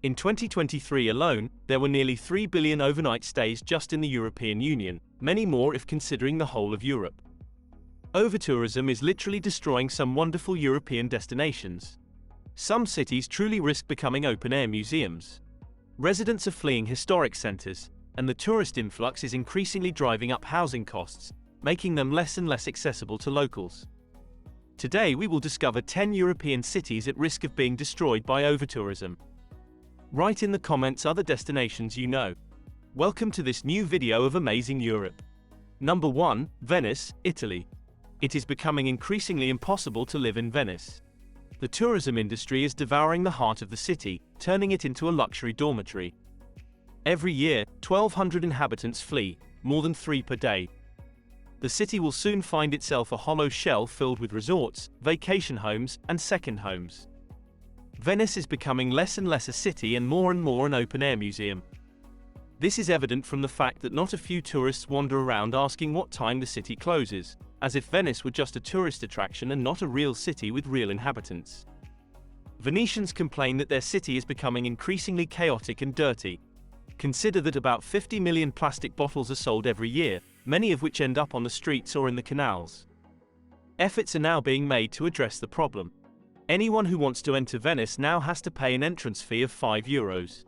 In 2023 alone, there were nearly 3 billion overnight stays just in the European Union, many more if considering the whole of Europe. Overtourism is literally destroying some wonderful European destinations. Some cities truly risk becoming open-air museums. Residents are fleeing historic centers, and the tourist influx is increasingly driving up housing costs, making them less and less accessible to locals. Today we will discover 10 European cities at risk of being destroyed by overtourism. Write in the comments other destinations you know. Welcome to this new video of Amazing Europe. Number 1, Venice, Italy. It is becoming increasingly impossible to live in Venice. The tourism industry is devouring the heart of the city, turning it into a luxury dormitory. Every year, 1,200 inhabitants flee, more than 3 per day. The city will soon find itself a hollow shell filled with resorts, vacation homes, and second homes. Venice is becoming less and less a city and more an open-air museum. This is evident from the fact that not a few tourists wander around asking what time the city closes, as if Venice were just a tourist attraction and not a real city with real inhabitants. Venetians complain that their city is becoming increasingly chaotic and dirty. Consider that about 50 million plastic bottles are sold every year, many of which end up on the streets or in the canals. Efforts are now being made to address the problem. Anyone who wants to enter Venice now has to pay an entrance fee of €5.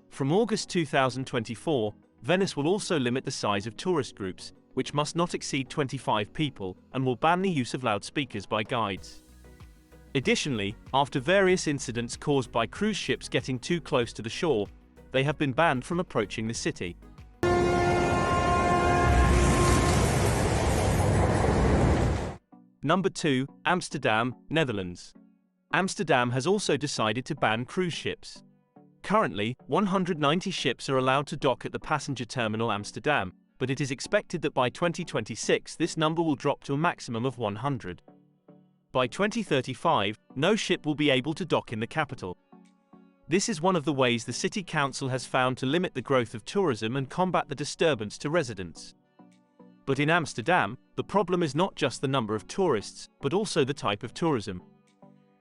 From August 2024, Venice will also limit the size of tourist groups, which must not exceed 25 people, and will ban the use of loudspeakers by guides. Additionally, after various incidents caused by cruise ships getting too close to the shore, they have been banned from approaching the city. Number 2, Amsterdam, Netherlands. Amsterdam has also decided to ban cruise ships. Currently, 190 ships are allowed to dock at the passenger terminal Amsterdam, but it is expected that by 2026 this number will drop to a maximum of 100. By 2035, no ship will be able to dock in the capital. This is one of the ways the city council has found to limit the growth of tourism and combat the disturbance to residents. But in Amsterdam, the problem is not just the number of tourists, but also the type of tourism.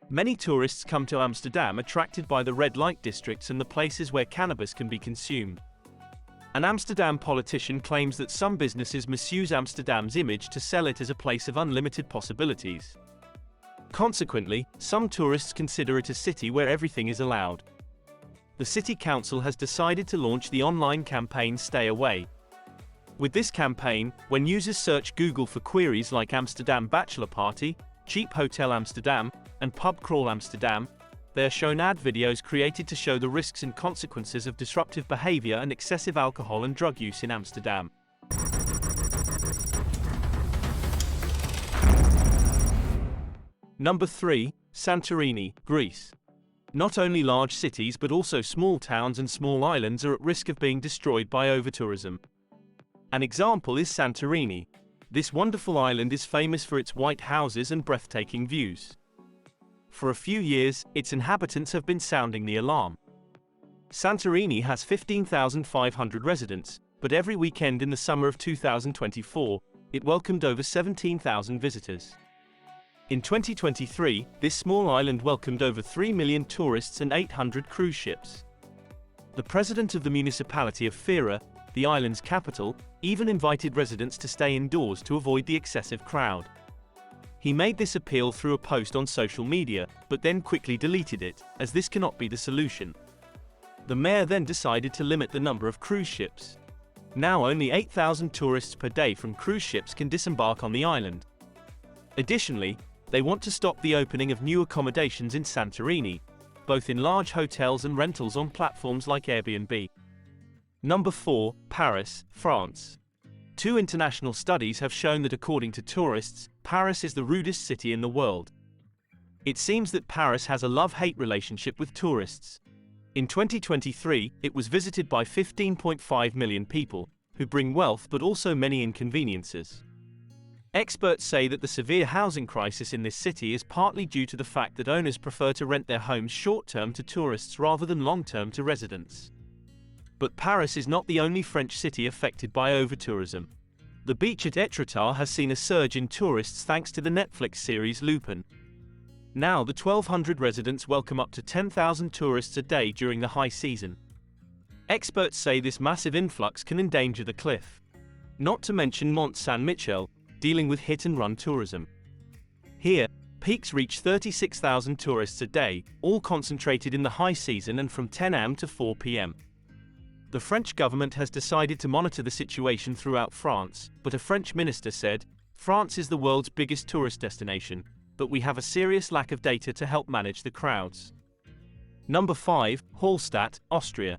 Many tourists come to Amsterdam attracted by the red light districts and the places where cannabis can be consumed. An Amsterdam politician claims that some businesses misuse Amsterdam's image to sell it as a place of unlimited possibilities. Consequently, some tourists consider it a city where everything is allowed. The city council has decided to launch the online campaign Stay Away. With this campaign, when users search Google for queries like Amsterdam Bachelor Party, Cheap Hotel Amsterdam, and Pub Crawl Amsterdam, they are shown ad videos created to show the risks and consequences of disruptive behavior and excessive alcohol and drug use in Amsterdam. Number 3, Santorini, Greece. Not only large cities but also small towns and small islands are at risk of being destroyed by overtourism. An example is Santorini. This wonderful island is famous for its white houses and breathtaking views. For a few years, its inhabitants have been sounding the alarm. Santorini has 15,500 residents, but every weekend in the summer of 2024, it welcomed over 17,000 visitors. In 2023, this small island welcomed over 3 million tourists and 800 cruise ships. The president of the municipality of Fira, the island's capital, even invited residents to stay indoors to avoid the excessive crowd. He made this appeal through a post on social media, but then quickly deleted it, as this cannot be the solution. The mayor then decided to limit the number of cruise ships. Now only 8,000 tourists per day from cruise ships can disembark on the island. Additionally, they want to stop the opening of new accommodations in Santorini, both in large hotels and rentals on platforms like Airbnb. Number 4, Paris, France. 2 international studies have shown that according to tourists, Paris is the rudest city in the world. It seems that Paris has a love-hate relationship with tourists. In 2023, it was visited by 15.5 million people, who bring wealth but also many inconveniences. Experts say that the severe housing crisis in this city is partly due to the fact that owners prefer to rent their homes short-term to tourists rather than long-term to residents. But Paris is not the only French city affected by overtourism. The beach at Étretat has seen a surge in tourists thanks to the Netflix series Lupin. Now the 1,200 residents welcome up to 10,000 tourists a day during the high season. Experts say this massive influx can endanger the cliff. Not to mention Mont Saint-Michel, dealing with hit-and-run tourism. Here, peaks reach 36,000 tourists a day, all concentrated in the high season and from 10 am to 4 pm. The French government has decided to monitor the situation throughout France, but a French minister said, "France is the world's biggest tourist destination, but we have a serious lack of data to help manage the crowds." Number 5, Hallstatt, Austria.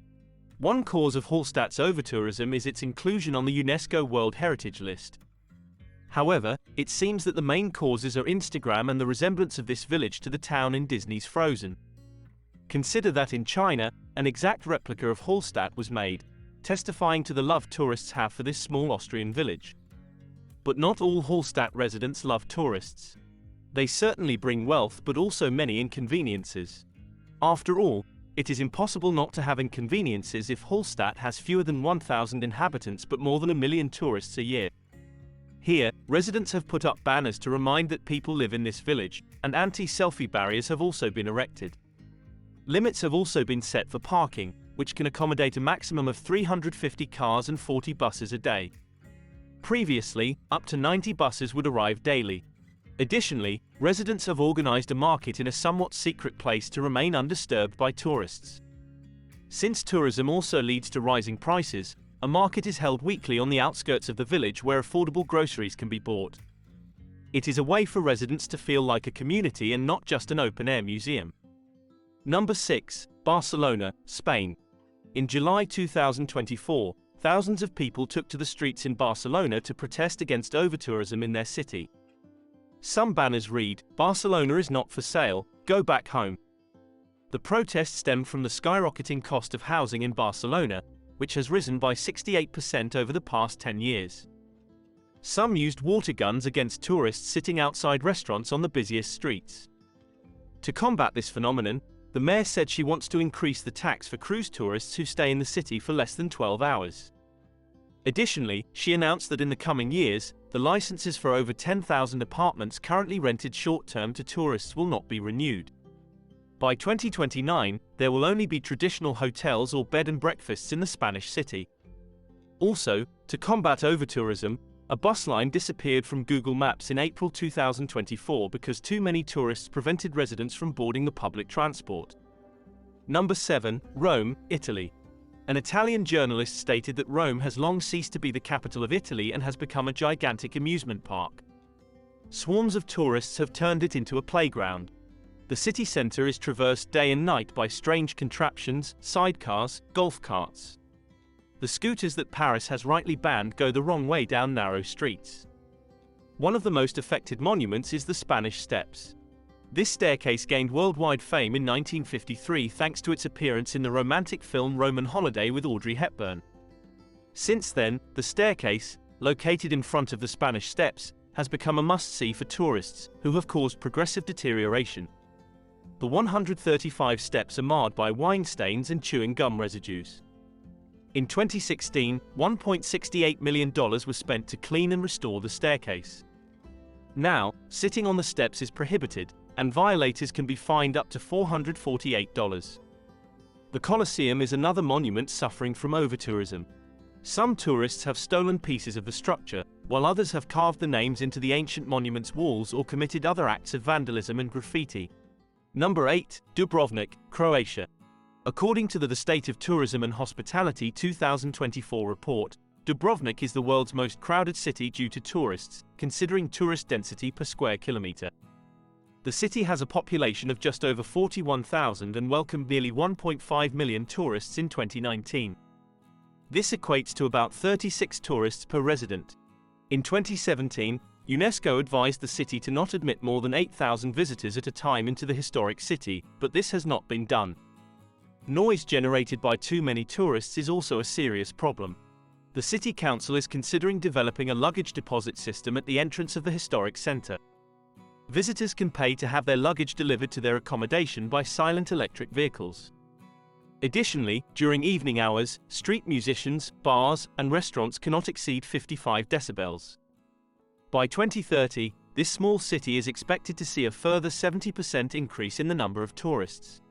One cause of Hallstatt's overtourism is its inclusion on the UNESCO World Heritage List. However, it seems that the main causes are Instagram and the resemblance of this village to the town in Disney's Frozen. Consider that in China, an exact replica of Hallstatt was made, testifying to the love tourists have for this small Austrian village. But not all Hallstatt residents love tourists. They certainly bring wealth but also many inconveniences. After all, it is impossible not to have inconveniences if Hallstatt has fewer than 1,000 inhabitants but more than 1 million tourists a year. Here, residents have put up banners to remind that people live in this village, and anti-selfie barriers have also been erected. Limits have also been set for parking, which can accommodate a maximum of 350 cars and 40 buses a day. Previously, up to 90 buses would arrive daily. Additionally, residents have organized a market in a somewhat secret place to remain undisturbed by tourists. Since tourism also leads to rising prices, a market is held weekly on the outskirts of the village where affordable groceries can be bought. It is a way for residents to feel like a community and not just an open-air museum. Number 6, Barcelona, Spain. In July 2024, thousands of people took to the streets in Barcelona to protest against overtourism in their city. Some banners read, "Barcelona is not for sale, go back home." The protest stemmed from the skyrocketing cost of housing in Barcelona, which has risen by 68% over the past 10 years. Some used water guns against tourists sitting outside restaurants on the busiest streets. To combat this phenomenon, the mayor said she wants to increase the tax for cruise tourists who stay in the city for less than 12 hours. Additionally, she announced that in the coming years, the licenses for over 10,000 apartments currently rented short-term to tourists will not be renewed. By 2029, there will only be traditional hotels or bed and breakfasts in the Spanish city. Also, to combat overtourism, a bus line disappeared from Google Maps in April 2024 because too many tourists prevented residents from boarding the public transport. Number 7, Rome, Italy. An Italian journalist stated that Rome has long ceased to be the capital of Italy and has become a gigantic amusement park. Swarms of tourists have turned it into a playground. The city center is traversed day and night by strange contraptions, sidecars, golf carts. The scooters that Paris has rightly banned go the wrong way down narrow streets. One of the most affected monuments is the Spanish Steps. This staircase gained worldwide fame in 1953 thanks to its appearance in the romantic film Roman Holiday with Audrey Hepburn. Since then, the staircase, located in front of the Spanish Steps, has become a must-see for tourists, who have caused progressive deterioration. The 135 steps are marred by wine stains and chewing gum residues. In 2016, $1.68 million was spent to clean and restore the staircase. Now, sitting on the steps is prohibited, and violators can be fined up to $448. The Colosseum is another monument suffering from overtourism. Some tourists have stolen pieces of the structure, while others have carved the names into the ancient monument's walls or committed other acts of vandalism and graffiti. Number 8, Dubrovnik, Croatia. According to the State of Tourism and Hospitality 2024 report, Dubrovnik is the world's most crowded city due to tourists, considering tourist density per square kilometer. The city has a population of just over 41,000 and welcomed nearly 1.5 million tourists in 2019. This equates to about 36 tourists per resident. In 2017, UNESCO advised the city to not admit more than 8,000 visitors at a time into the historic city, but this has not been done. Noise generated by too many tourists is also a serious problem. The city council is considering developing a luggage deposit system at the entrance of the historic center. Visitors can pay to have their luggage delivered to their accommodation by silent electric vehicles. Additionally, during evening hours, street musicians, bars, and restaurants cannot exceed 55 decibels. By 2030, this small city is expected to see a further 70% increase in the number of tourists.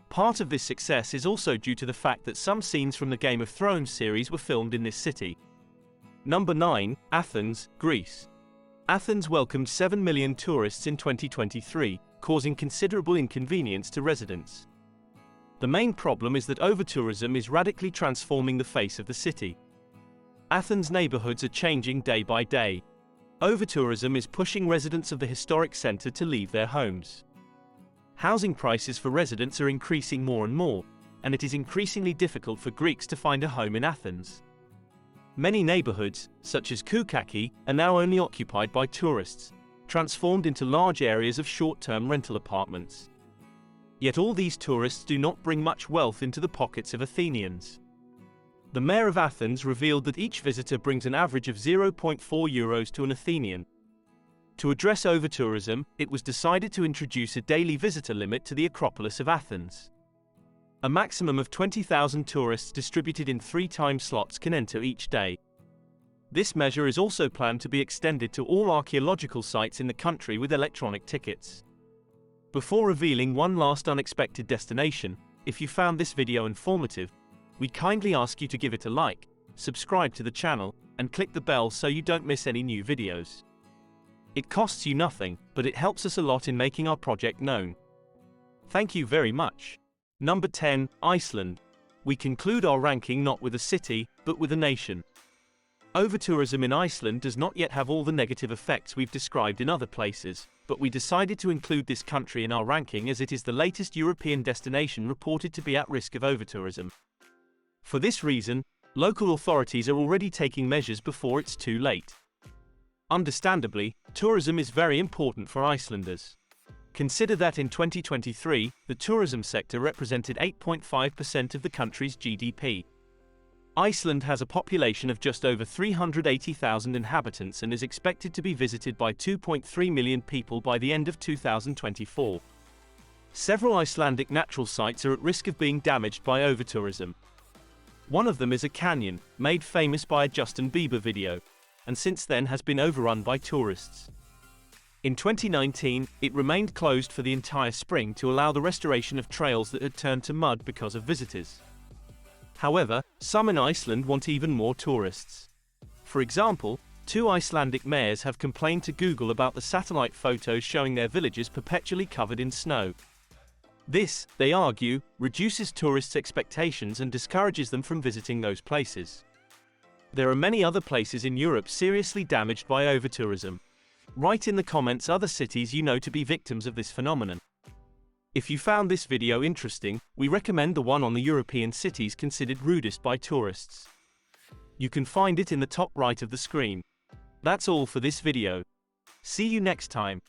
Part of this success is also due to the fact that some scenes from the Game of Thrones series were filmed in this city. Number 9. Athens, Greece. Athens welcomed 7 million tourists in 2023, causing considerable inconvenience to residents. The main problem is that overtourism is radically transforming the face of the city. Athens' neighborhoods are changing day by day. Overtourism is pushing residents of the historic center to leave their homes. Housing prices for residents are increasing more and more, and it is increasingly difficult for Greeks to find a home in Athens. Many neighborhoods, such as Koukaki, are now only occupied by tourists, transformed into large areas of short-term rental apartments. Yet all these tourists do not bring much wealth into the pockets of Athenians. The mayor of Athens revealed that each visitor brings an average of 0.4 euros to an Athenian. To address overtourism, it was decided to introduce a daily visitor limit to the Acropolis of Athens. A maximum of 20,000 tourists distributed in 3-time slots can enter each day. This measure is also planned to be extended to all archaeological sites in the country with electronic tickets. Before revealing one last unexpected destination, if you found this video informative, we kindly ask you to give it a like, subscribe to the channel, and click the bell so you don't miss any new videos. It costs you nothing, but it helps us a lot in making our project known. Thank you very much. Number 10. Iceland. We conclude our ranking not with a city, but with a nation. Overtourism in Iceland does not yet have all the negative effects we've described in other places, but we decided to include this country in our ranking as it is the latest European destination reported to be at risk of overtourism. For this reason, local authorities are already taking measures before it's too late. Understandably, tourism is very important for Icelanders. Consider that in 2023, the tourism sector represented 8.5% of the country's GDP. Iceland has a population of just over 380,000 inhabitants and is expected to be visited by 2.3 million people by the end of 2024. Several Icelandic natural sites are at risk of being damaged by overtourism. One of them is a canyon, made famous by a Justin Bieber video, and since then has been overrun by tourists. In 2019, it remained closed for the entire spring to allow the restoration of trails that had turned to mud because of visitors. However, some in Iceland want even more tourists. For example, 2 Icelandic mayors have complained to Google about the satellite photos showing their villages perpetually covered in snow. This, they argue, reduces tourists' expectations and discourages them from visiting those places. There are many other places in Europe seriously damaged by overtourism. Write in the comments other cities you know to be victims of this phenomenon. If you found this video interesting, we recommend the one on the European cities considered rudest by tourists. You can find it in the top right of the screen. That's all for this video. See you next time.